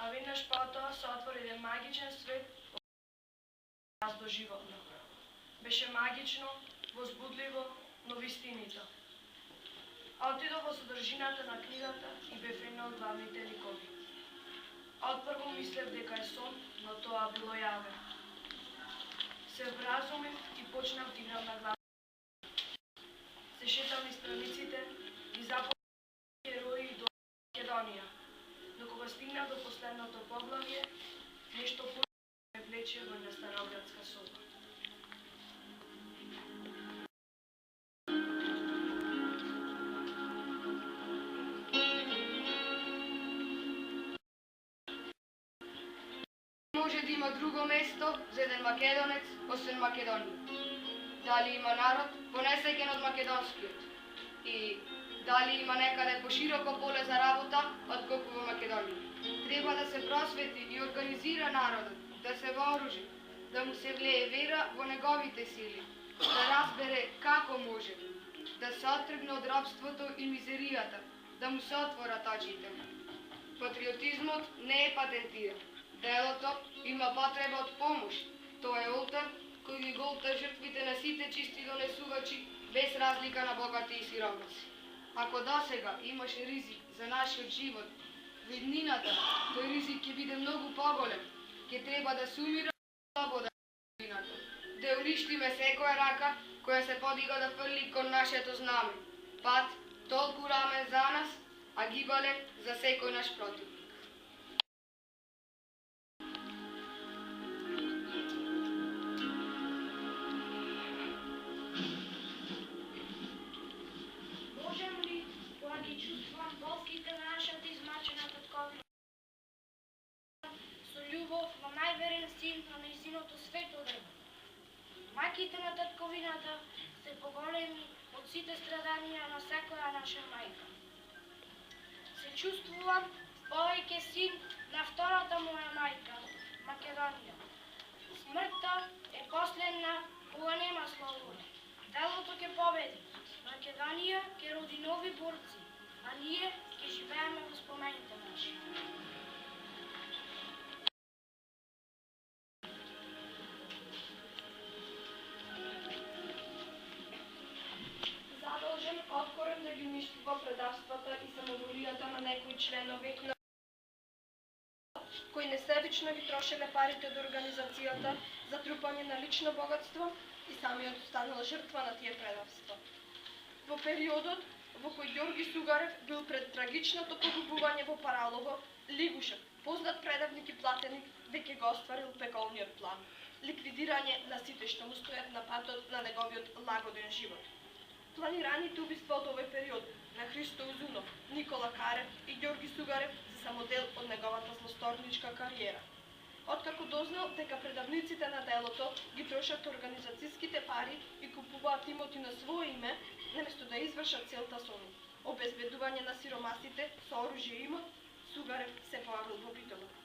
а веднаш потоа се отвори еден магичен свет до животно. Беше магично, возбудливо, но вистинито. Отидов во содржината на книгата и бе фенал главните ликови. Отпрво мислев дека е сон, но тоа било јаве. Се вразумив и почнав да играм на глава. Се шетам низ страниците и започнав герои до Македонија. Но кога стигнав до последното поглавје, нешто ме влече во една староградска соба. Може да има друго место за еден македонец, освен Македонија. Дали има народ понесеќен од македонскиот? И дали има некаде пошироко поле за работа, отколку во Македонија? Треба да се просвети и организира народот, да се вооружи, да му се влее вера во неговите сили, да разбере како може, да се оттргне од робството и мизеријата, да му се отворат очите. Патриотизмот не е патентиран. Делото има потреба од помош. Тоа е олтар кој ги голта жртвите на сите чисти донесувачи, без разлика на богати и сиромаси. Ако досега имаше ризик за нашиот живот, во иднината тој ризик ќе биде многу поголем. Ќе треба да се умира слобода на иднината, да уништиме секоја рака која се подига да фрли кон нашето знаме. Пат толку рамен за нас, а гибален за секој наш противник. Можем ли, кога ги чувствувам болките на нашата измачена татковина, со љубов во најверен син на нејзиното свето небо? Мајките на татковината се поголеми од сите страданија на секоја наша мајка. Се чувствувам повеќе син на втората моја мајка, Македонија. Смртта е последна кога нема слобода. Делото ќе победи. Македонија ќе роди нови борци, а ние ќе живееме во спомените наши. Задолжен, откорен да ги уништува предавствата и самоволијата на некои членови на кои несебично ги трошеле парите од организацијата за трупање на лично богатство и самиот станал жртва на тие предавства. Во периодот во кој Ѓорги Сугарев бил пред трагичното погубување во Паралово, Лигушев, познат предавник и платеник, веќе го остварил пеколниот план – ликвидирање на сите што му стојат на патот на неговиот лагоден живот. Планираните убиства од овој период на Христо Узунов, Никола Карев и Ѓорги Сугарев се само дел од неговата злосторничка кариера. Откако дознал дека предавниците на делото ги трошат организацијските пари и купуваат имоти на свое име, наместо да извршат целта со обезбедување на сиромасите со оружје и имот, Сугарев се појавил во Битола.